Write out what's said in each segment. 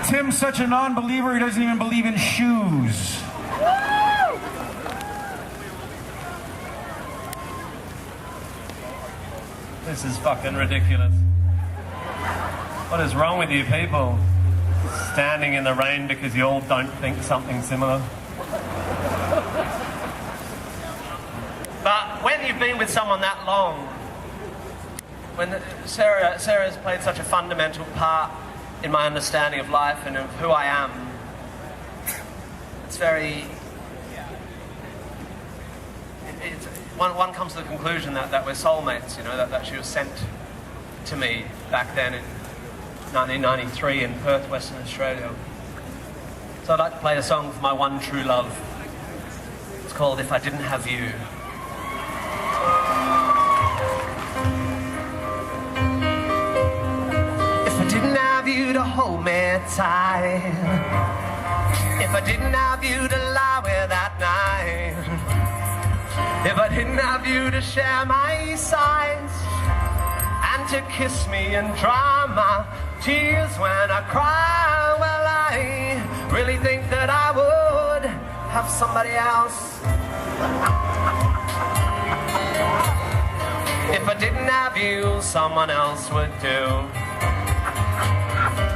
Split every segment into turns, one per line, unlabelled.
Tim's such a non-believer, he doesn't even believe in shoes.
This is fucking ridiculous. What is wrong with you people? Standing in the rain because you all don't think something similar. But when you've been with someone that long, when Sarah's played such a fundamental part in my understanding of life and of who I am, it's very... One comes to the conclusion that we're soulmates, you know, that she was sent to me back then in 1993 in Perth, Western Australia. So I'd like to play a song for my one true love. It's called If I Didn't Have You. If I didn't have you to hold me tight, if I didn't have you to lie with at night, if I didn't have you to share my sighs and to kiss me and dry my tears when I cry, well, I really think that I would have somebody else. If I didn't have you, someone else would do.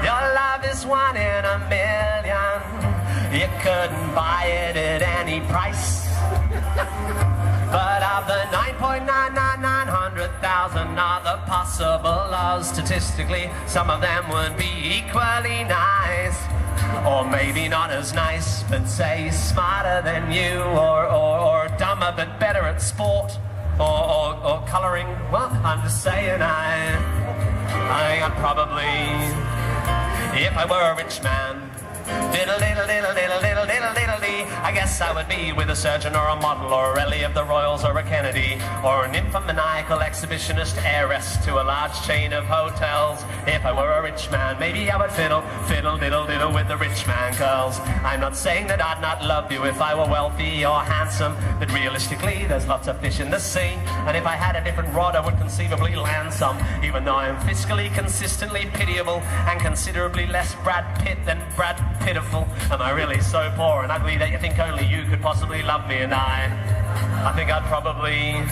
Your love is one in a million. You couldn't buy it at any price. But of the 9,999,000 other possible loves, statistically, some of them would be equally nice. Or maybe not as nice, but say smarter than you, or dumber but better at sport, or colouring. Well, I'm just saying I'd probably, if I were a rich man, I guess I would be with a surgeon or a model or a Raleigh of the Royals or a Kennedy or an nymphomaniacal exhibitionist heiress to a large chain of hotels. If I were a rich man, maybe I would fiddle with the rich man girls. I'm not saying that I'd not love you if I were wealthy or handsome, but realistically there's lots of fish in the sea, and if I had a different rod I would conceivably land some, even though I'm fiscally consistently pitiable and considerably less Brad Pitt than Brad Pitiful. Am I really so poor and ugly that you think only you could possibly love me? And I think I'd probably...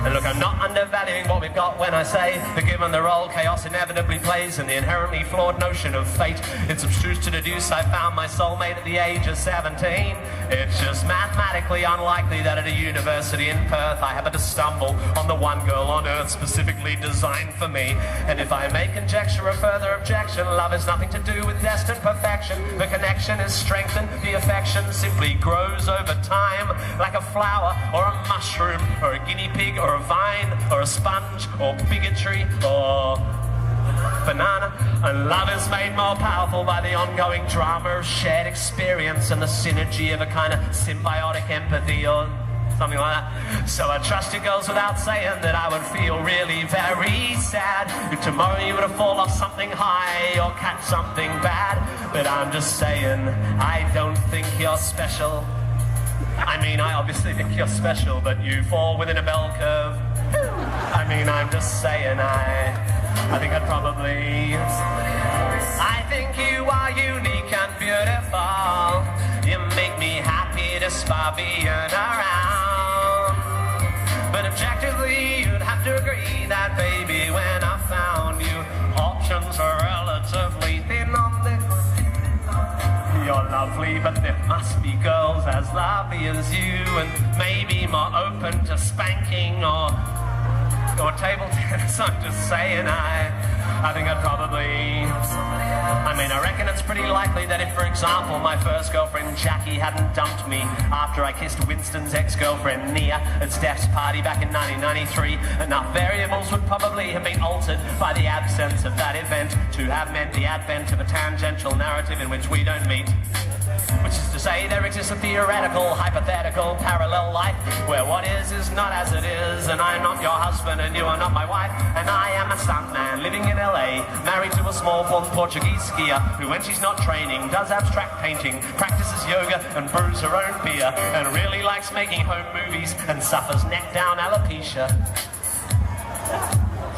And look, I'm not undervaluing what we've got when I say that given the role chaos inevitably plays and the inherently flawed notion of fate, it's abstruse to deduce I found my soulmate at the age of 17. It's just mathematically unlikely that at a university in Perth I happen to stumble on the one girl on earth specifically designed for me. And if I may conjecture a further objection, love has nothing to do with destined perfection. The connection is strengthened, the affection simply grows over time, like a flower or a mushroom or a guinea pig or a vine or a sponge or bigotry or banana. And love is made more powerful by the ongoing drama of shared experience and the synergy of a kind of symbiotic empathy or something like that. So I trust it goes without saying that I would feel really very sad if tomorrow you were to fall off something high or catch something bad. But I'm just saying, I don't think you're special. I mean, I obviously think you're special, but you fall within a bell curve. I mean, I'm just saying, I think I'd probably... I think you are unique and beautiful. You make me happy despite being around. But objectively, you'd have to agree that, baby, when I found you, options are relatively thin on this. You're lovely, but there must be girls as lovely as you, and maybe more open to spanking or table tennis. I'm just saying, I think I'd probably... I mean, I reckon it's pretty likely that if, for example, my first girlfriend Jackie hadn't dumped me after I kissed Winston's ex-girlfriend Nia at Steph's party back in 1993, enough variables would probably have been altered by the absence of that event to have meant the advent of a tangential narrative in which we don't meet. Which is to say, there exists a theoretical, hypothetical, parallel life where what is not as it is, and I'm not your husband and you are not my wife, and I am a stuntman living in LA, married to a small Portuguese skier who, when she's not training, does abstract painting, practices yoga and brews her own beer, and really likes making home movies and suffers neck-down alopecia.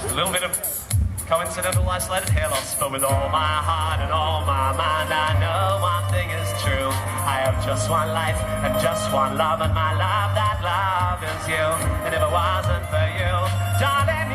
Just a little bit of Coincidental, isolated hair loss, but with all my heart and all my mind, I know one thing is true. I have just one life and just one love, and my love, that love is you. And if it wasn't for you, darling,